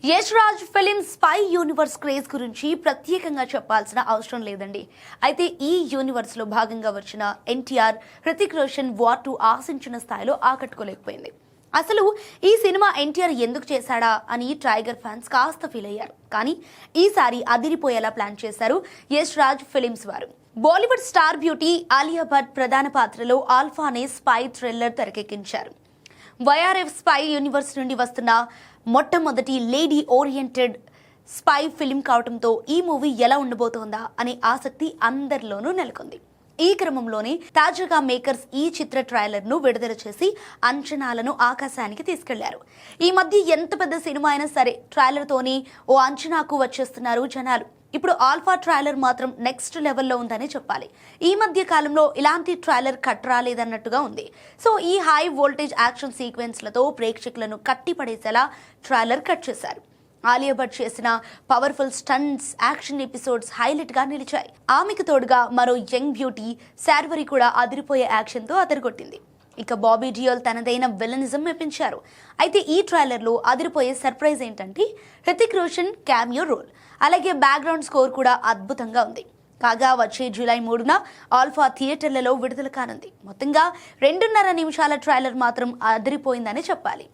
Yash Raj film spy universe craze గురించి ప్రత్యేకంగా చెప్పాల్సిన అవసరం లేదండి. అయితే ఈ యూనివర్స్ లో భాగంగా వచ్చిన ఎన్టీఆర్, హృతిక్ రోషన్ వార్ 2 ఆశించిన స్థాయిలో ఆకట్టుకోలేకపోయింది. అసలు ఈ సినిమా ఎన్టీఆర్ ఎందుకు చేశాడా అని టైగర్ ఫ్యాన్స్ కాస్త ఫీల్ అయ్యారు. కానీ ఈసారి అదిరిపోయేలా ప్లాన్ చేశారు యష్ రాజ్ ఫిలిమ్స్ వారు. Bollywood star beauty Alia Bhatt ప్రధాన పాత్రలో ఆల్ఫా అనే స్పై థ్రిల్లర్ తెరకెక్కించారు. వైఆర్ఎఫ్ స్పై యూనివర్స్ నుండి వస్తున్న మొట్టమొదటి లేడీ ఓరియంటెడ్ స్పై ఫిలిం కావడంతో ఈ మూవీ ఎలా ఉండబోతోందా అనే ఆసక్తి అందరిలోనూ నెలకొంది. ఈ క్రమంలోనే తాజాగా మేకర్స్ ఈ చిత్ర ట్రైలర్ ను విడుదల చేసి అంచనాలను ఆకాశానికి తీసుకెళ్లారు. ఈ మధ్య ఎంత పెద్ద సినిమా అయినా సరే ట్రైలర్ తోని ఓ అంచనాకు వచ్చేస్తున్నారు జనాలు. ఇప్పుడు ఆల్ఫా ట్రైలర్ మాత్రం నెక్స్ట్ లెవెల్లో ఉందని చెప్పాలి. ఈ మధ్య కాలంలో ఇలాంటి ట్రైలర్ కట్ రాలేదన్నట్టుగా ఉంది. సో ఈ హై వోల్టేజ్ యాక్షన్ సీక్వెన్స్లతో ప్రేక్షకులను కట్టిపడేసేలా ట్రైలర్ కట్ చేశారు. ఆలియా భట్ చేసిన powerful stunts, action episodes highlight గా నిలిచాయి. ఆమెకు తోడుగా మరో యంగ్ బ్యూటీ శార్వరి కూడా అదిరిపోయే యాక్షన్ తో అదరగొట్టింది. ఇక బాబీ డియోల్ తనదైన విలనిజం మెప్పించారు. అయితే ఈ ట్రైలర్ లో అదిరిపోయే సర్ప్రైజ్ ఏంటంటే హృతిక్ రోషన్ క్యామియో రోల్, అలాగే బ్యాక్గ్రౌండ్ స్కోర్ కూడా అద్భుతంగా ఉంది. కాగా వచ్చే జూలై 3న ఆల్ఫా థియేటర్లలో విడుదల కానుంది. మొత్తంగా 2.5 నిమిషాల ట్రైలర్ మాత్రం అదిరిపోయిందని చెప్పాలి.